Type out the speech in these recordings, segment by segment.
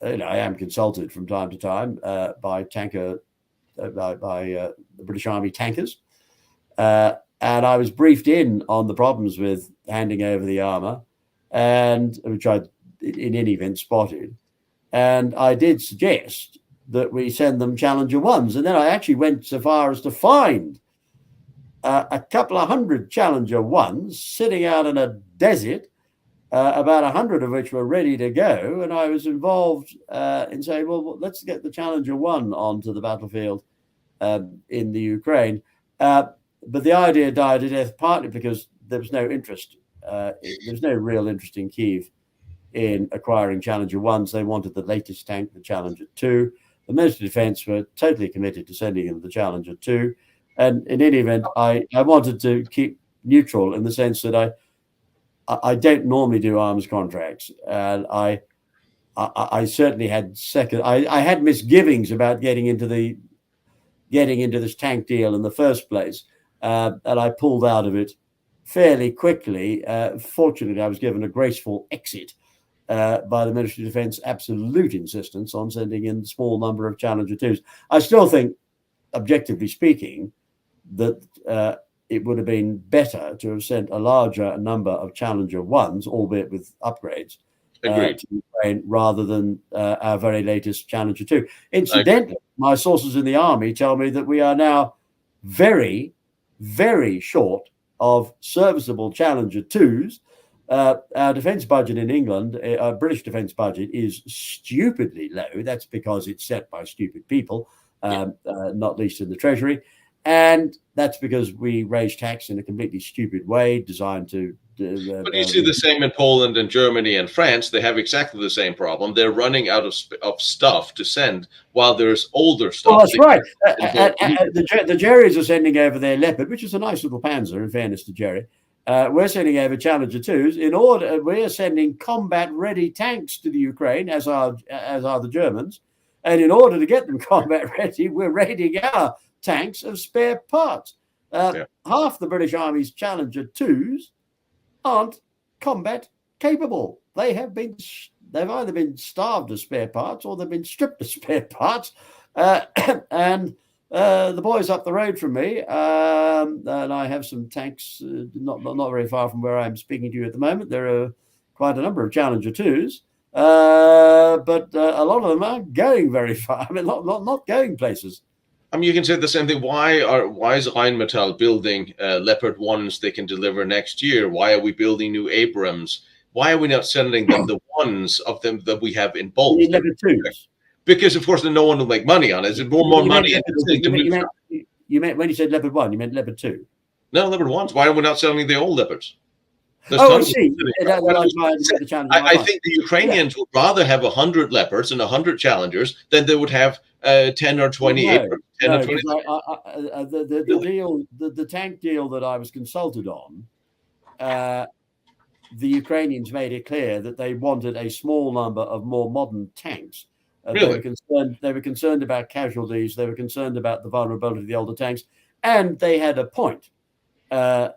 I am consulted from time to time by the British Army tankers, and I was briefed in on the problems with handing over the armour, and which I, in any event, spotted. And I did suggest that we send them Challenger 1s. And then I actually went so far as to find a couple of hundred Challenger 1s sitting out in a desert, about 100 of which were ready to go. And I was involved in saying, well, let's get the Challenger 1 onto the battlefield in the Ukraine. But the idea died a death, partly because there was no interest. There was no real interest in Kyiv in acquiring Challenger 1s. They wanted the latest tank, the Challenger 2. The Ministry of Defence were totally committed to sending in the Challenger 2. And in any event, I wanted to keep neutral in the sense that I don't normally do arms contracts. And I certainly had I had misgivings about getting into this tank deal in the first place. And I pulled out of it fairly quickly. Fortunately, I was given a graceful exit by the Ministry of Defence absolute insistence on sending in a small number of Challenger 2s. I still think, objectively speaking, that it would have been better to have sent a larger number of Challenger 1s, albeit with upgrades, to Ukraine rather than our very latest Challenger 2. Incidentally, my sources in the army tell me that we are now very, very short of serviceable Challenger 2s. Our defence budget in England, our British defence budget, is stupidly low. That's because it's set by stupid people, not least in the Treasury. And that's because we raise tax in a completely stupid way, designed to... but you see the same in Poland and Germany and France. They have exactly the same problem. They're running out of stuff to send while there's older stuff. Well, that's right. The Jerrys are sending over their Leopard, which is a nice little Panzer, in fairness to Jerry. We're sending over Challenger 2s. We're sending combat-ready tanks to the Ukraine, as are the Germans. And in order to get them combat-ready, we're raiding our tanks of spare parts. Half the British Army's Challenger 2s aren't combat capable. They've either been starved of spare parts or they've been stripped of spare parts. And the boys up the road from me, and I have some tanks not very far from where I'm speaking to you at the moment. There are quite a number of Challenger 2s, but a lot of them aren't going very far. I mean, not going places. I mean, you can say the same thing. Why is Rheinmetall building Leopard 1s they can deliver next year? Why are we building new Abrams? Why are we not sending them the ones of them that we have in bulk? Leopard 2s. Because, of course, no one will make money on it. It's more money. You meant when you said Leopard 1, you meant Leopard 2? No, Leopard 1s. Why are we not selling the old Leopards? I see. I think the Ukrainians would rather have 100 Leopards and 100 Challengers than they would have 10 or 20 Abrams. The tank deal that I was consulted on, the Ukrainians made it clear that they wanted a small number of more modern tanks. Really? They were concerned about casualties. They were concerned about the vulnerability of the older tanks, and they had a point. The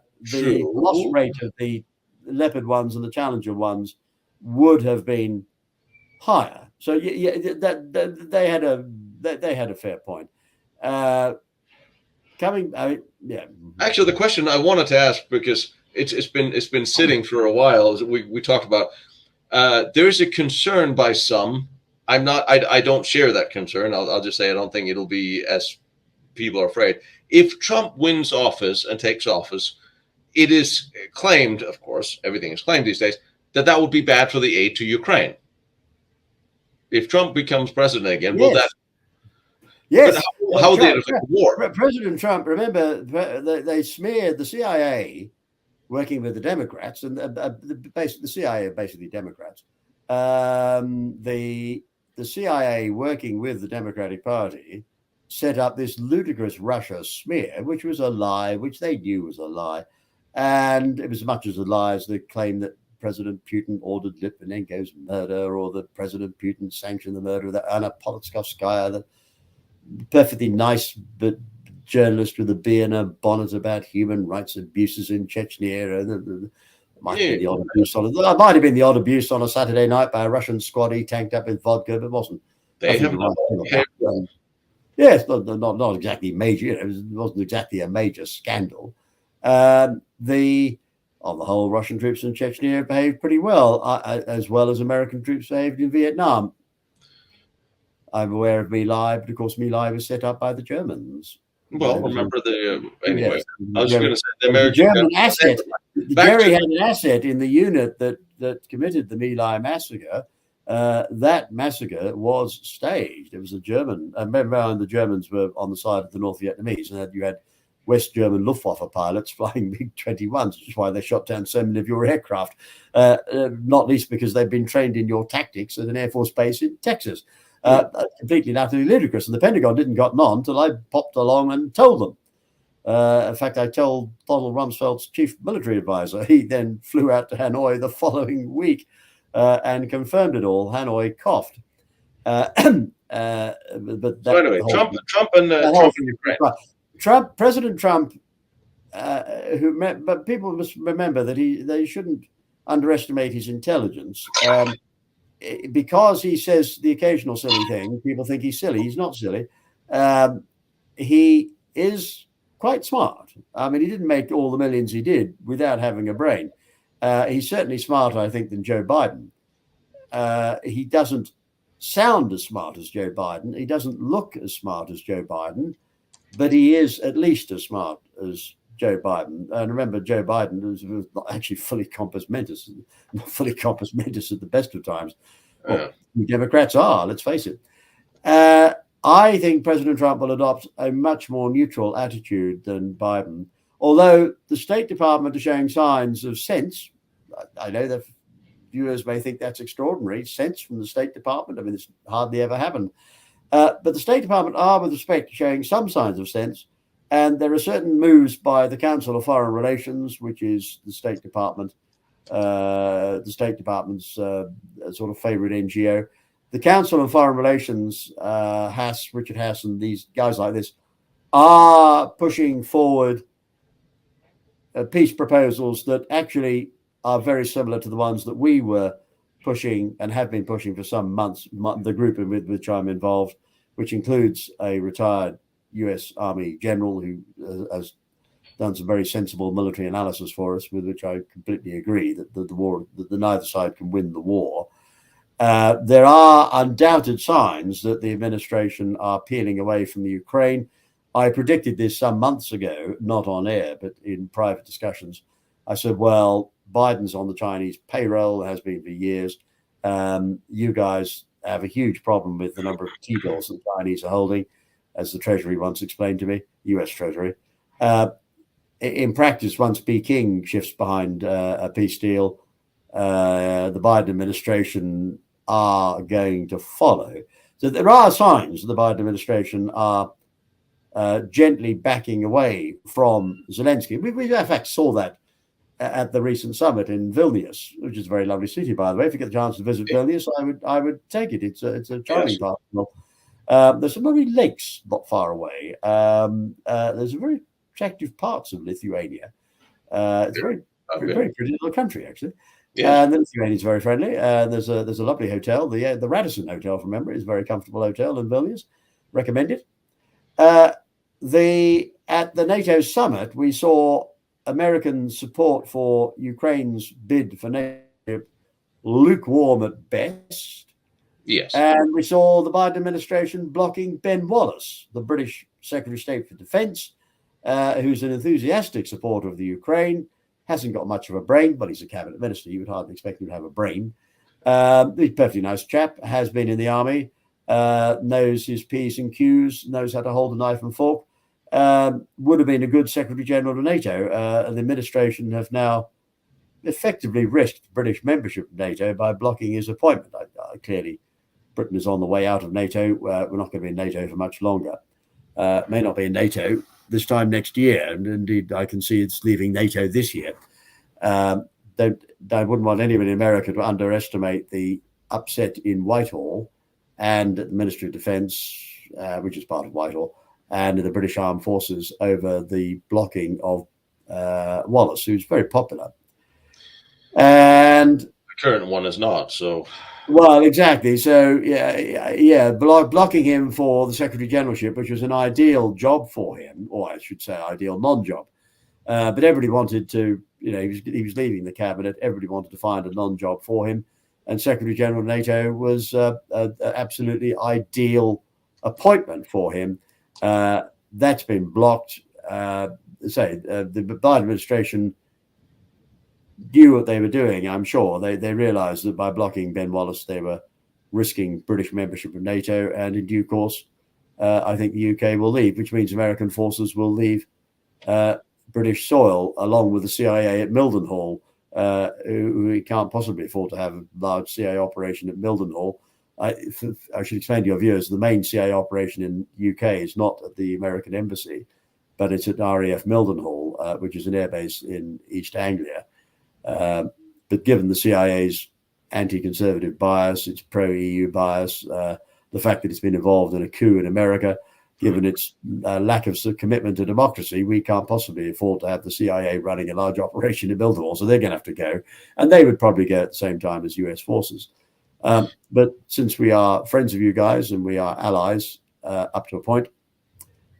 loss rate of the Leopard 1s and the Challenger 1s would have been higher. So they had a fair point. Actually, the question I wanted to ask, because it's been sitting for a while, as we talked about. There's a concern by some. I don't share that concern. I'll just say I don't think it'll be as people are afraid. If Trump wins office and takes office, it is claimed, of course, everything is claimed these days, that would be bad for the aid to Ukraine. If Trump becomes president again, will that? Yes. How would that affect the war? President Trump, remember, they smeared the CIA working with the Democrats, and the CIA are basically Democrats. The CIA working with the Democratic Party set up this ludicrous Russia smear, which was a lie, which they knew was a lie. And it was as much as a lie as the claim that President Putin ordered Litvinenko's murder, or that President Putin sanctioned the murder of Anna Politkovskaya, the perfectly nice but journalist with a bee and a bonnet about human rights abuses in Chechnya. Might have been the odd abuse on it. It might have been the odd abuse on a Saturday night by a Russian squaddie tanked up with vodka, but it wasn't. They have yes, not exactly major. It wasn't exactly a major scandal. On the whole, Russian troops in Chechnya behaved pretty well as American troops behaved in Vietnam. I'm aware of My Lai, but of course My Lai was set up by the Germans. Well, remember anyway. Yes, I was going to say the American German asset. Jerry had an asset in the unit that committed the My Lai massacre. That massacre was staged. It was a German. Remember, the Germans were on the side of the North Vietnamese, and you had West German Luftwaffe pilots flying MiG-21s, which is why they shot down so many of your aircraft, not least because they'd been trained in your tactics at an Air Force base in Texas. Completely and utterly ludicrous. And the Pentagon didn't cotton on until I popped along and told them. In fact, I told Donald Rumsfeld's chief military advisor. He then flew out to Hanoi the following week and confirmed it all. Hanoi coughed. But so anyway, Trump and Ukraine. President Trump, but people must remember that they shouldn't underestimate his intelligence. Because he says the occasional silly thing, people think he's silly. He's not silly. He is quite smart. I mean, he didn't make all the millions he did without having a brain. He's certainly smarter, I think, than Joe Biden. He doesn't sound as smart as Joe Biden. He doesn't look as smart as Joe Biden, but he is at least as smart as Joe Biden. And remember, Joe Biden was not actually fully compos mentis, not fully compos mentis at the best of times. Well, Democrats are, let's face it. I think President Trump will adopt a much more neutral attitude than Biden, although the State Department is showing signs of sense. I know that viewers may think that's extraordinary, sense from the State Department. I mean, it's hardly ever happened. But the State Department are, with respect, showing some signs of sense. And there are certain moves by the Council of Foreign Relations, which is the State Department, sort of favorite NGO. The Council of Foreign Relations, Richard Haas, and these guys like this are pushing forward peace proposals that actually are very similar to the ones that we were pushing and have been pushing for some months, the group with which I'm involved, which includes a retired U.S. Army general who has done some very sensible military analysis for us, with which I completely agree that neither side can win the war. There are undoubted signs that the administration are peeling away from the Ukraine. I predicted this some months ago, not on air, but in private discussions. I said, well, Biden's on the Chinese payroll, has been for years. You guys have a huge problem with the number of T-bills that the Chinese are holding, as the Treasury once explained to me, U.S. Treasury. In practice, once Peking shifts behind a peace deal, the Biden administration are going to follow. So there are signs that the Biden administration are gently backing away from Zelensky. We in fact saw that at the recent summit in Vilnius, which is a very lovely city, by the way. If you get the chance to visit Vilnius, I would take it. It's a charming part. There's some lovely lakes not far away. There's a very attractive parts of Lithuania. It's very pretty little country, actually. Yes. And Lithuania is very friendly. There's a lovely hotel. The Radisson Hotel, from memory, is a very comfortable hotel in Vilnius. Recommend it. At the NATO summit, we saw American support for Ukraine's bid for NATO lukewarm at best. Yes. And we saw the Biden administration blocking Ben Wallace, the British Secretary of State for Defense, who's an enthusiastic supporter of the Ukraine, hasn't got much of a brain, but he's a cabinet minister. You would hardly expect him to have a brain. He's a perfectly nice chap, has been in the army, knows his P's and Q's, knows how to hold a knife and fork. Would have been a good Secretary General of NATO. The administration have now effectively risked British membership of NATO by blocking his appointment. Clearly, Britain is on the way out of NATO. We're not going to be in NATO for much longer. May not be in NATO this time next year, and indeed I can see it's leaving NATO this year. I wouldn't want anybody in America to underestimate the upset in Whitehall and at the Ministry of Defence, which is part of Whitehall, and the British Armed Forces over the blocking of Wallace, who's very popular. And the current one is not. So, well, exactly. So blocking him for the Secretary Generalship, which was an ideal job for him, or I should say, ideal non-job. But everybody wanted to, he was leaving the cabinet. Everybody wanted to find a non-job for him, and Secretary General of NATO was an absolutely ideal appointment for him. That's been blocked. The Biden administration knew what they were doing. I'm sure they realised that by blocking Ben Wallace, they were risking British membership of NATO, and in due course, I think the UK will leave, which means American forces will leave British soil, along with the CIA at Mildenhall, who can't possibly afford to have a large CIA operation at Mildenhall. I should explain to your viewers, the main CIA operation in UK is not at the American Embassy, but it's at RAF Mildenhall, which is an airbase in East Anglia. But given the CIA's anti-conservative bias, its pro-EU bias, the fact that it's been involved in a coup in America, given its lack of commitment to democracy, we can't possibly afford to have the CIA running a large operation in Mildenhall. So they're going to have to go. And they would probably go at the same time as US forces. But since we are friends of you guys and we are allies up to a point,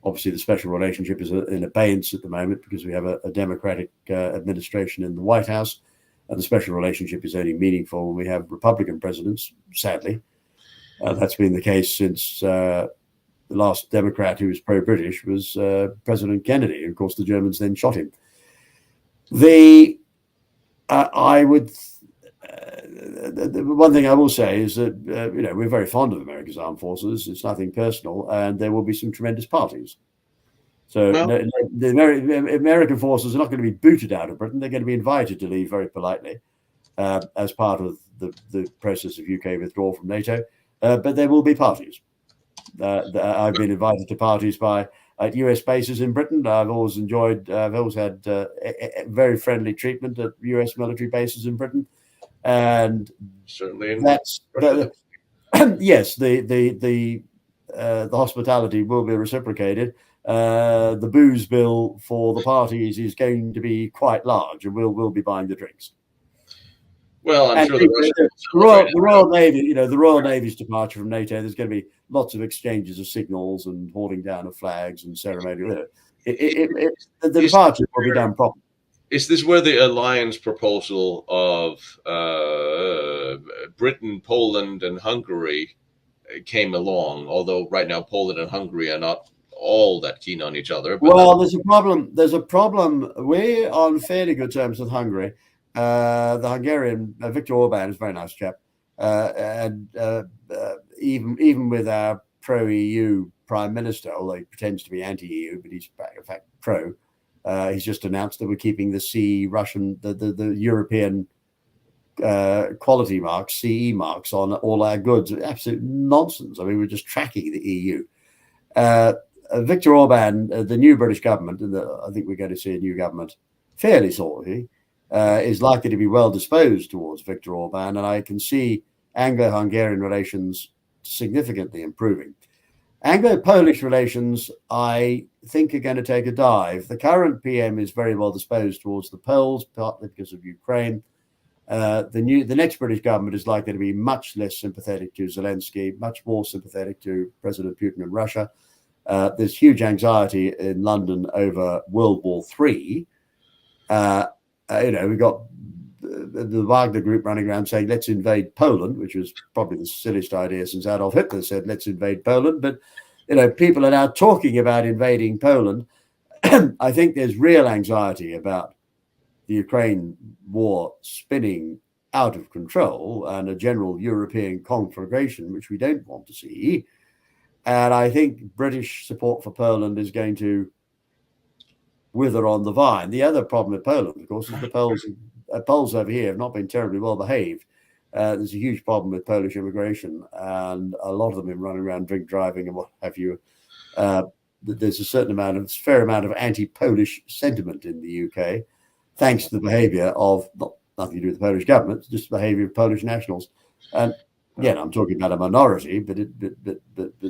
obviously the special relationship is in abeyance at the moment because we have a Democratic administration in the White House. And the special relationship is only meaningful when we have Republican presidents, sadly. That's been the case since the last Democrat who was pro-British was President Kennedy. And of course, the Germans then shot him. The one thing I will say is that we're very fond of America's armed forces. It's nothing personal, and there will be some tremendous parties. So the American forces are not going to be booted out of Britain. They're going to be invited to leave very politely as part of the process of UK withdrawal from NATO. But there will be parties. I've been invited to parties at US bases in Britain. I've always had very friendly treatment at US military bases in Britain. And certainly that's yes, the hospitality will be reciprocated. The booze bill for the parties is going to be quite large, and we'll be buying the drinks. Well, I'm sure the Royal Navy, the Royal Navy's departure from NATO, there's going to be lots of exchanges of signals and holding down of flags and ceremony. The departure will be done properly. Is this where the alliance proposal of Britain, Poland, and Hungary came along? Although right now Poland and Hungary are not all that keen on each other. Well, there's a problem. We're on fairly good terms with Hungary. The Hungarian Viktor Orban is a very nice chap, and even with our pro-EU prime minister, although he pretends to be anti-EU, but he's in fact pro. He's just announced that we're keeping the the European quality marks, CE marks on all our goods. Absolute nonsense. I mean, we're just tracking the EU. Viktor Orban, the new British government, and I think we're going to see a new government fairly shortly, is likely to be well disposed towards Viktor Orban, and I can see Anglo-Hungarian relations significantly improving. Anglo-Polish relations, I think, are going to take a dive. The current PM is very well disposed towards the Poles, partly because of Ukraine. The next British government is likely to be much less sympathetic to Zelensky, much more sympathetic to President Putin and Russia. There's huge anxiety in London over World War III. We've got the Wagner group running around saying, let's invade Poland, which was probably the silliest idea since Adolf Hitler said, let's invade Poland. But, people are now talking about invading Poland. I think there's real anxiety about the Ukraine war spinning out of control and a general European conflagration, which we don't want to see. And I think British support for Poland is going to wither on the vine. The other problem with Poland, of course, is the Poles over here have not been terribly well behaved. There's a huge problem with Polish immigration, and a lot of them have been running around drink driving and what have you. There's a fair amount of anti-Polish sentiment in the UK, thanks to the behaviour of nothing to do with the Polish government, just the behaviour of Polish nationals. And again, I'm talking about a minority, but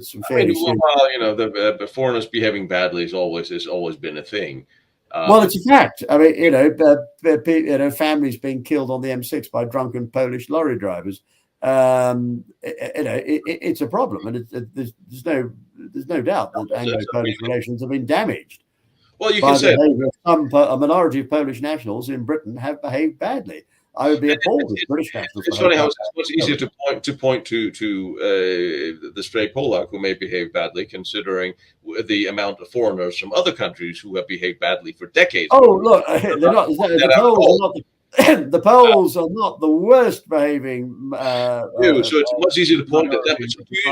some fairly. The foreigners behaving badly has always been a thing. Well, it's a fact. I mean, families being killed on the M6 by drunken Polish lorry drivers. It's a problem, and there's no doubt that Anglo-Polish relations have been damaged Well, you by can the say behaviour of a minority of Polish nationals in Britain have behaved badly. I would be appalled if British nationals. It's funny how it's much easier to point to the stray Polak who may behave badly, considering the amount of foreigners from other countries who have behaved badly for decades. Oh, look, they're not. The Poles are not the worst behaving. So it's much easier to point at them.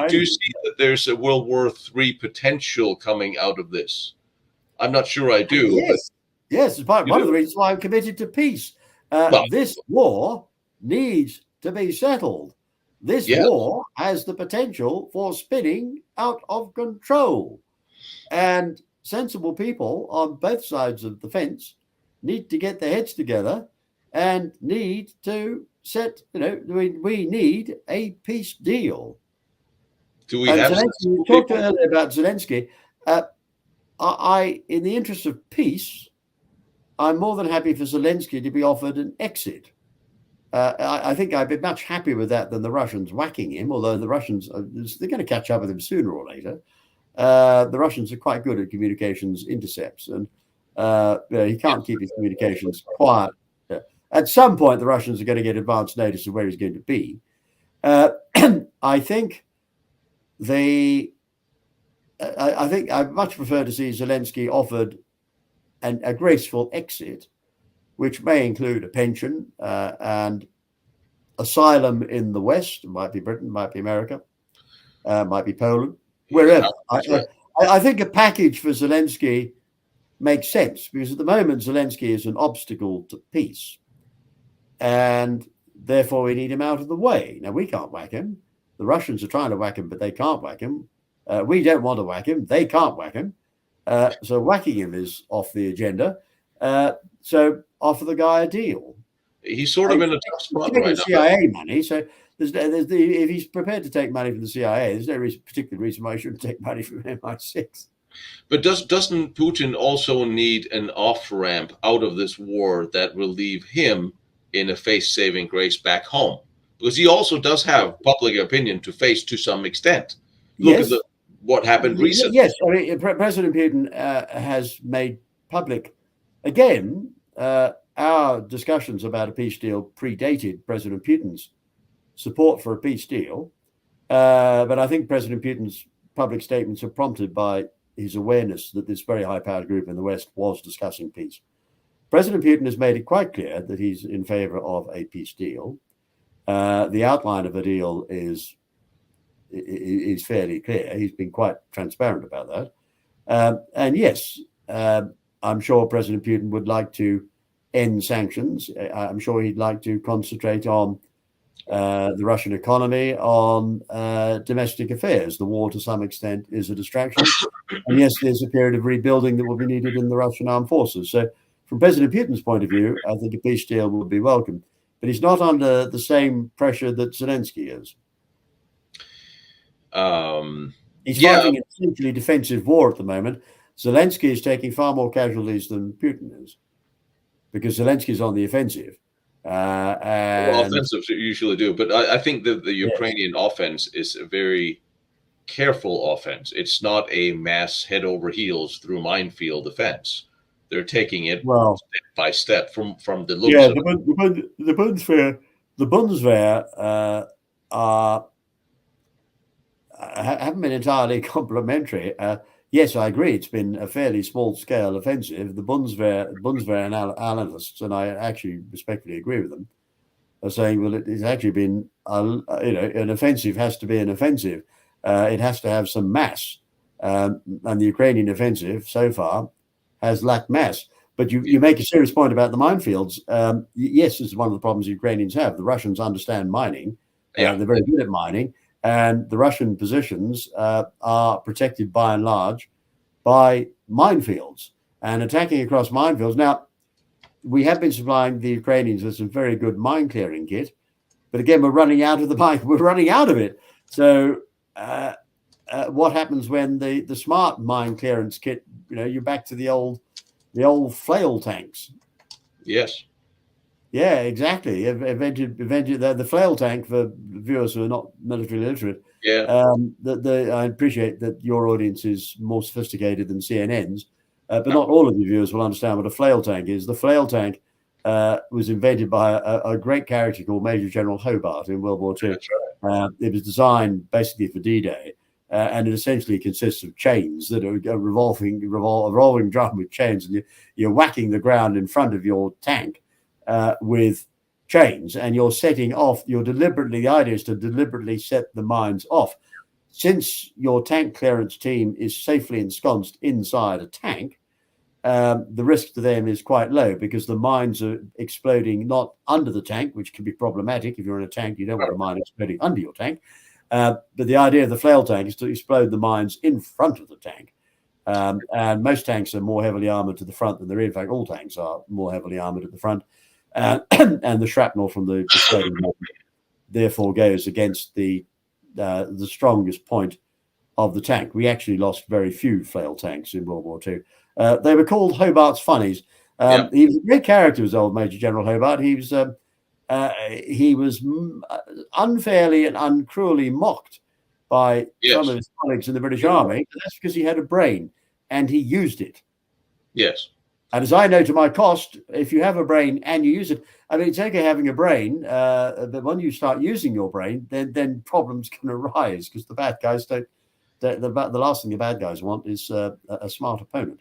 Do you see that there's a World War III potential coming out of this? I'm not sure I do. Yes, it's one of the reasons why I'm committed to peace. This war needs to be settled. This war has the potential for spinning out of control. And sensible people on both sides of the fence need to get their heads together and need to we need a peace deal. Do we have you talked earlier about Zelensky. In the interest of peace, I'm more than happy for Zelensky to be offered an exit. I think I'd be much happier with that than the Russians whacking him, although the Russians, they're going to catch up with him sooner or later. The Russians are quite good at communications intercepts, and he can't keep his communications quiet. At some point, the Russians are going to get advance notice of where he's going to be. I think I'd much prefer to see Zelensky offered a graceful exit, which may include a pension and asylum in the West. It might be Britain, might be America, might be Poland, wherever. I think a package for Zelensky makes sense, because at the moment Zelensky is an obstacle to peace, and therefore we need him out of the way. Now, we can't whack him. The Russians are trying to whack him, but they can't whack him. We don't want to whack him. They can't whack him. So whacking him is off the agenda. So offer the guy a deal. He's sort of in a tough spot right now. CIA money. So if he's prepared to take money from the CIA, there's no particular reason why he shouldn't take money from MI6. But doesn't Putin also need an off-ramp out of this war that will leave him in a face-saving grace back home? Because he also does have public opinion to face to some extent. Look at what happened recently. Yes, I mean, President Putin has made public, again, our discussions about a peace deal predated President Putin's support for a peace deal. But I think President Putin's public statements are prompted by his awareness that this very high-powered group in the West was discussing peace. President Putin has made it quite clear that he's in favor of a peace deal. The outline of the deal is fairly clear. He's been quite transparent about that. And yes, I'm sure President Putin would like to end sanctions. I'm sure he'd like to concentrate on the Russian economy, on domestic affairs. The war, to some extent, is a distraction. And yes, there's a period of rebuilding that will be needed in the Russian armed forces. So from President Putin's point of view, I think a peace deal would be welcome. But he's not under the same pressure that Zelensky is. He's fighting an essentially defensive war at the moment. Zelensky is taking far more casualties than Putin is, because Zelensky is on the offensive. Offensives usually do, but I think that the Ukrainian offense is a very careful offense. It's not a mass head over heels through minefield defense. They're taking it step by step from the looks of it. The Bundeswehr haven't been entirely complimentary. Yes, I agree. It's been a fairly small-scale offensive. The Bundeswehr analysts, and I actually respectfully agree with them, are saying, well, it's actually been, an offensive has to be an offensive. It has to have some mass. And the Ukrainian offensive, so far, has lacked mass. But you make a serious point about the minefields. Yes, this is one of the problems the Ukrainians have. The Russians understand mining. They're very good at mining. And the Russian positions are protected by and large by minefields and attacking across minefields. Now, we have been supplying the Ukrainians with some very good mine clearing kit, but again, we're running out of the mine. We're running out of it. So what happens when the smart mine clearance kit, you're back to the old the old flail tanks. Yes. Yeah, exactly. Invented the flail tank, for viewers who are not military literate. Yeah. I appreciate that your audience is more sophisticated than CNN's, but not all of your viewers will understand what a flail tank is. The flail tank was invented by a great character called Major General Hobart in World War II. That's right. It was designed basically for D-Day, and it essentially consists of chains that are a revolving drum with chains, and you're whacking the ground in front of your tank with chains, and you're setting off. The idea is to deliberately set the mines off. Since your tank clearance team is safely ensconced inside a tank, the risk to them is quite low because the mines are exploding not under the tank, which can be problematic. If you're in a tank, you don't want a mine exploding under your tank. But the idea of the flail tank is to explode the mines in front of the tank. And most tanks are more heavily armored to the front than the rear. In fact, all tanks are more heavily armored at the front. And the shrapnel from the exploding mine therefore goes against the strongest point of the tank. We actually lost very few flail tanks in World War II. They were called Hobart's Funnies. He was a great character, was old Major General Hobart. He was unfairly and uncruelly mocked by some of his colleagues in the British Army. That's because he had a brain and he used it. Yes. And as I know to my cost, if you have a brain and you use it, I mean, it's okay having a brain, but when you start using your brain, then problems can arise because the bad guys don't. The last thing the bad guys want is a smart opponent.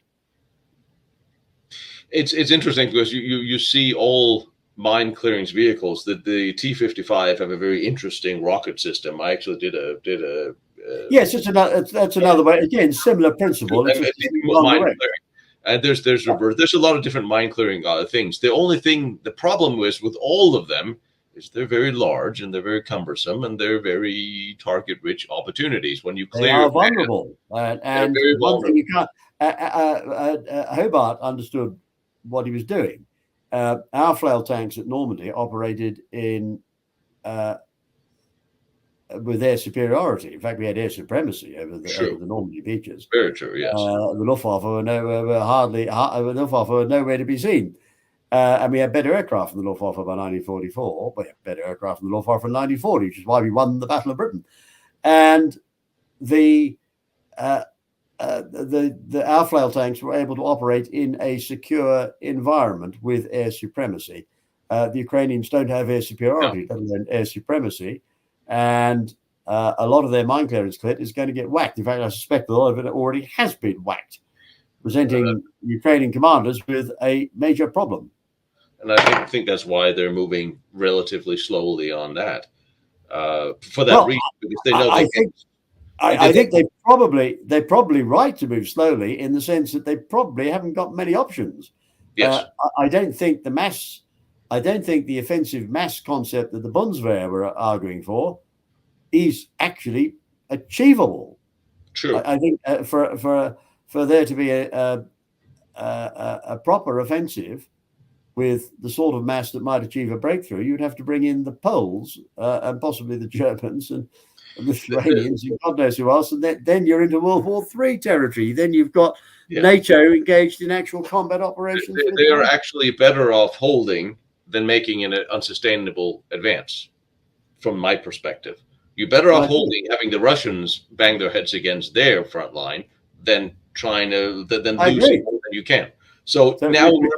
It's interesting because you see all mine clearance vehicles that the T-55 have a very interesting rocket system. I actually did a yes, that's another way. Again, similar principle. And there's a lot of different mine clearing things. The problem with all of them is they're very large and they're very cumbersome and they're very target rich opportunities. When you clear, they are vulnerable. And one thing you can't. Hobart understood what he was doing. Our flail tanks at Normandy operated with air superiority. In fact, we had air supremacy over the Normandy beaches. Very true, yes. The Luftwaffe were nowhere to be seen. And we had better aircraft than the Luftwaffe by 1944. We had better aircraft than the Luftwaffe in 1940, which is why we won the Battle of Britain. And our flail tanks were able to operate in a secure environment with air supremacy. The Ukrainians don't have air superiority, let alone air supremacy. And a lot of their mine clearance kit is going to get whacked. In fact, I suspect a lot of it already has been whacked, presenting Ukrainian commanders with a major problem. And I think that's why they're moving relatively slowly on that. For that reason, because they know I think they're probably right to move slowly in the sense that they probably haven't got many options. Yes. I don't think the offensive mass concept that the Bundeswehr were arguing for is actually achievable. True. I think for there to be a proper offensive with the sort of mass that might achieve a breakthrough, you'd have to bring in the Poles and possibly the Germans and the Lithuanians and God knows who else, and then you're into World War III territory. Then you've got NATO engaged in actual combat operations. They are actually better off holding than making an unsustainable advance, from my perspective. You're better off holding, having the Russians bang their heads against their front line than trying to losing more than you can. So now we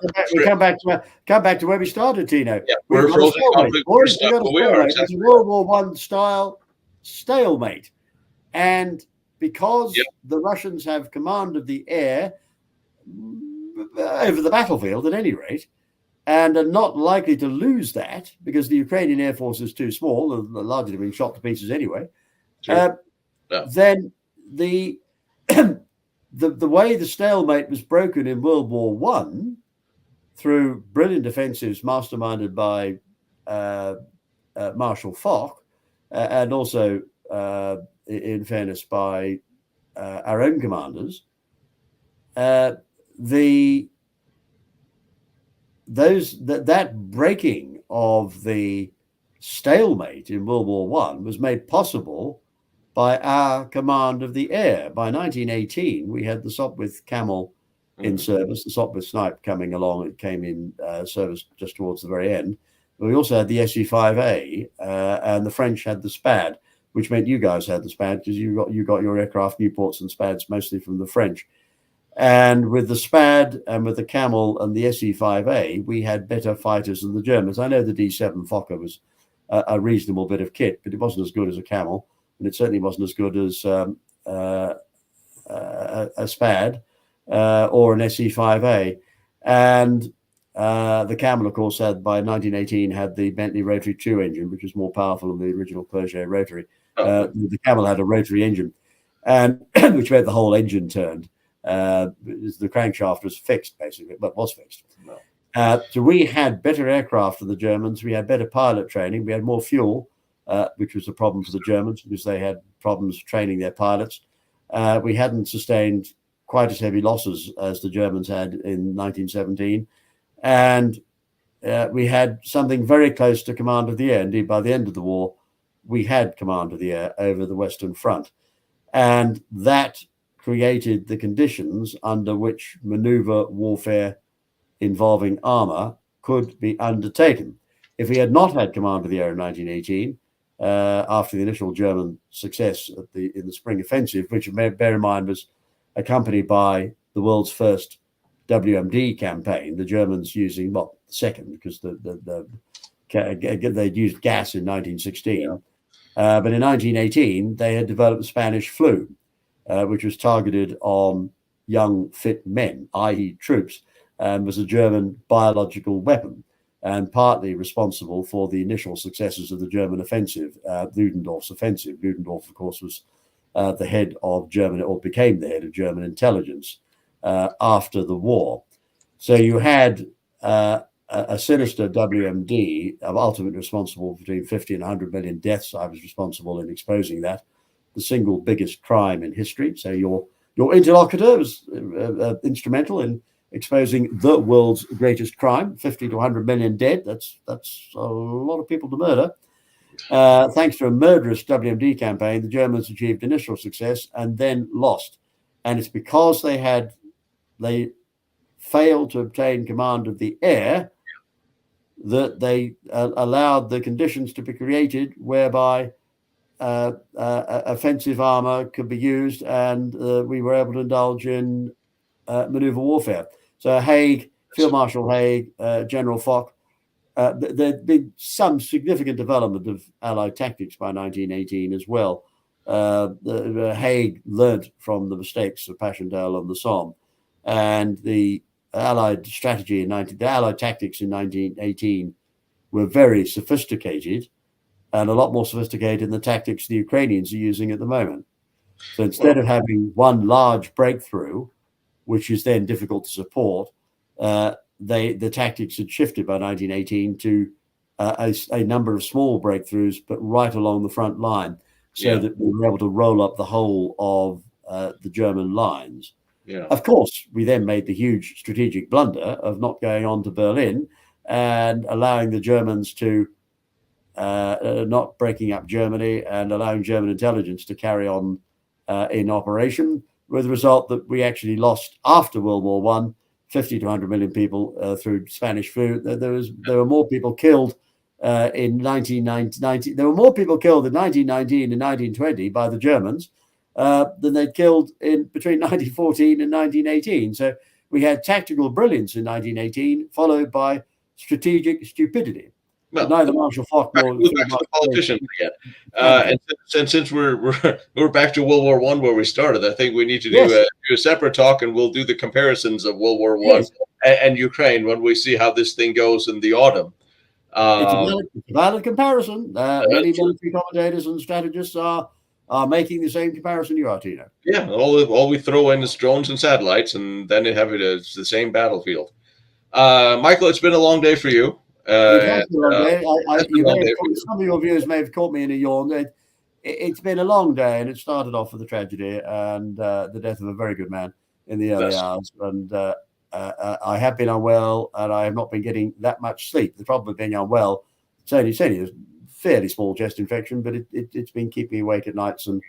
come back to where we started, Tino. Yeah, we're frozen conflict. It's a World War I style stalemate, and because the Russians have command of the air over the battlefield, at any rate, and are not likely to lose that because the Ukrainian Air Force is too small and largely being shot to pieces anyway. Then the way the stalemate was broken in World War I through brilliant offensives masterminded by Marshal Foch and also, in fairness, by our own commanders, that breaking of the stalemate in World War I was made possible by our command of the air. By 1918, we had the Sopwith Camel in service. The Sopwith Snipe coming along, it came in service just towards the very end. But we also had the SE-5A, and the French had the SPAD, which meant you guys had the SPAD because you got your aircraft Nieuports and SPADs mostly from the French. And with the SPAD and with the Camel and the SE-5A, we had better fighters than the Germans. I know the D7 Fokker was a reasonable bit of kit, but it wasn't as good as a Camel, and it certainly wasn't as good as a SPAD or an SE-5A. And the Camel, of course, by 1918 had the Bentley Rotary 2 engine, which was more powerful than the original Clerget Rotary. The Camel had a rotary engine, and which made the whole engine turned. The crankshaft was fixed, basically, but was fixed. So we had better aircraft than the Germans. We had better pilot training. We had more fuel, which was a problem for the Germans because they had problems training their pilots. We hadn't sustained quite as heavy losses as the Germans had in 1917. And we had something very close to command of the air. Indeed, by the end of the war, we had command of the air over the Western Front. And that created the conditions under which maneuver warfare involving armor could be undertaken. If we had not had command of the air in 1918, after the initial German success in the spring offensive, which, bear in mind, was accompanied by the world's first WMD campaign, the Germans using, the second, because they'd used gas in 1916. But in 1918, they had developed the Spanish flu, which was targeted on young, fit men, i.e. troops, and was a German biological weapon, and partly responsible for the initial successes of the German offensive, Ludendorff's offensive. Ludendorff, of course, was the head of German, or became the head of German intelligence after the war. So you had a sinister WMD, ultimately responsible for between 50 and 100 million deaths. I was responsible in exposing that, the single biggest crime in history. So your interlocutor was instrumental in exposing the world's greatest crime, 50 to 100 million dead. That's a lot of people to murder. Thanks to a murderous WMD campaign, the Germans achieved initial success and then lost. And it's because they failed to obtain command of the air that they allowed the conditions to be created whereby offensive armor could be used, and we were able to indulge in maneuver warfare. So Haig, Field Marshal Haig, General Foch, there'd been some significant development of Allied tactics by 1918 as well. Haig learnt from the mistakes of Passchendaele and the Somme, and the Allied strategy the Allied tactics in 1918 were very sophisticated, and a lot more sophisticated than the tactics the Ukrainians are using at the moment. So instead of having one large breakthrough, which is then difficult to support, the tactics had shifted by 1918 to a number of small breakthroughs, but right along the front line, so that we were able to roll up the whole of the German lines. Of course, we then made the huge strategic blunder of not going on to Berlin and allowing the Germans to not breaking up Germany and allowing German intelligence to carry on in operation, with the result that we actually lost, after World War I, 50 to 100 million people through Spanish flu. There were more people killed in 1919. There were more people killed in 1919 and 1920 by the Germans than they'd killed in between 1914 and 1918. So we had tactical brilliance in 1918, followed by strategic stupidity. Well, neither Marshal Foch nor the politicians again. And since we're back to World War I where we started, I think we need to do a separate talk, and we'll do the comparisons of World War I and Ukraine when we see how this thing goes in the autumn. It's a valid comparison. Many military commentators and strategists are making the same comparison you are, Tino. Yeah, all we throw in is drones and satellites, and then they have it as the same battlefield. Michael, it's been a long day for you. It has been a long day. Some of your viewers may have caught me in a yawn. It's been a long day, and it started off with a tragedy and the death of a very good man in the early hours. And I have been unwell, and I have not been getting that much sleep. The problem with being unwell, it's only a fairly small chest infection, but it's been keeping me awake at nights. And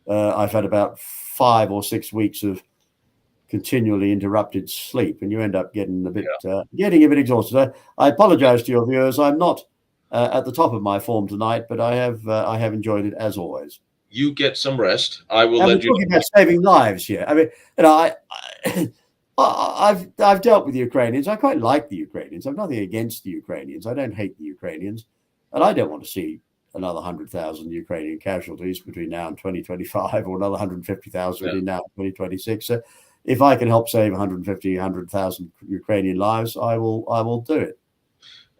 I've had about 5 or 6 weeks of continually interrupted sleep, and you end up getting a bit exhausted. I apologize to your viewers. I'm not at the top of my form tonight, but I have enjoyed it as always. You get some rest. I will and let we're you talking about saving lives here. I mean, I've dealt with the Ukrainians. I quite like the Ukrainians. I've nothing against the Ukrainians. I don't hate the Ukrainians, and I don't want to see another 100,000 Ukrainian casualties between now and 2025, or another 150,000 between now and 2026. So, if I can help save 100,000 Ukrainian lives, I will do it.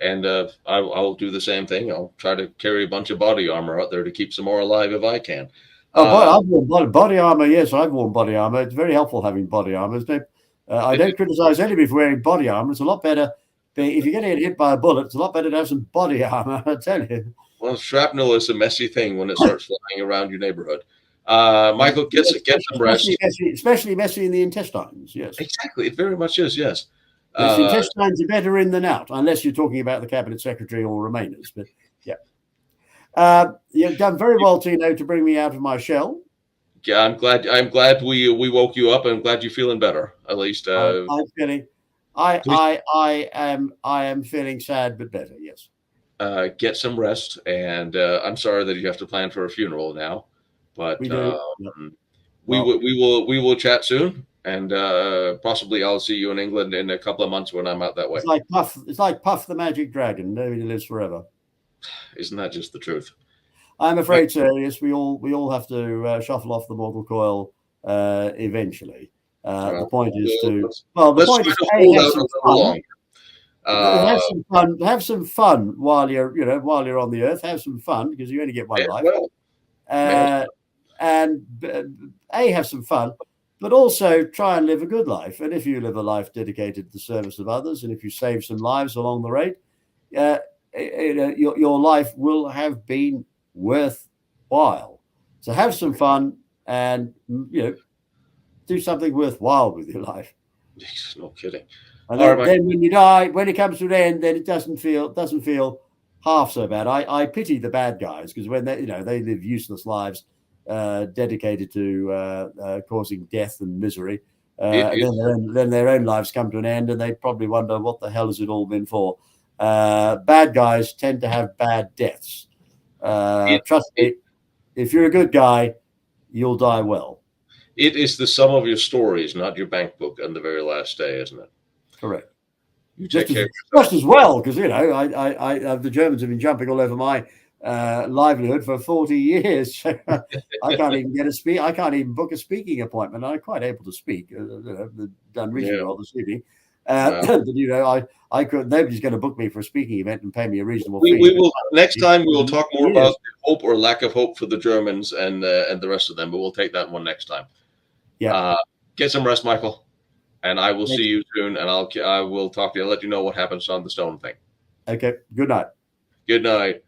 And I'll do the same thing. I'll try to carry a bunch of body armor out there to keep some more alive if I can. I've worn body armor. Yes, I've worn body armor. It's very helpful having body armor. I don't criticize anybody for wearing body armor. It's a lot better. If you're going to get hit by a bullet, it's a lot better to have some body armor, I tell you. Well, shrapnel is a messy thing when it starts flying around your neighborhood. Michael, get some rest. Especially messy in the intestines, yes. Exactly. It very much is, yes. The intestines are better in than out, unless you're talking about the cabinet secretary or remainers. But yeah, you've done very well, Tino, to bring me out of my shell. Yeah, I'm glad we woke you up. I'm glad you're feeling better. At least I'm feeling. I am feeling sad, but better. Yes. Get some rest, and I'm sorry that you have to plan for a funeral now, but we will chat soon. And possibly I'll see you in England in a couple of months when I'm out that way. It's like Puff the Magic Dragon. Nobody lives forever. Isn't that just the truth? I'm afraid so. Yes, we all have to shuffle off the mortal coil eventually. The point is to have some fun. Have some fun while you're on the earth. Have some fun, because you only get one life. And have some fun. But also try and live a good life. And if you live a life dedicated to the service of others, and if you save some lives along the way, your life will have been worthwhile. So have some fun, and do something worthwhile with your life. No kidding. And then when you die, when it comes to an end, then it doesn't feel half so bad. I pity the bad guys, because when they live useless lives, dedicated to causing death and misery, then their own lives come to an end, and they probably wonder, what the hell has it all been for? Bad guys tend to have bad deaths. Trust me, if you're a good guy, you'll die well. It is the sum of your stories, not your bank book, on the very last day, isn't it? Correct. You take care just as well, because the Germans have been jumping all over my livelihood for 40 years. I can't even get a speak. I can't even book a speaking appointment. I'm quite able to speak. Done reasonably well this evening. But I could. Nobody's going to book me for a speaking event and pay me a reasonable fee. We will next time. We will talk more about hope or lack of hope for the Germans and the rest of them. But we'll take that one next time. Yeah. Get some rest, Michael, and I will see you soon. And I will talk to you. I'll let you know what happens on the stone thing. Okay. Good night. Good night.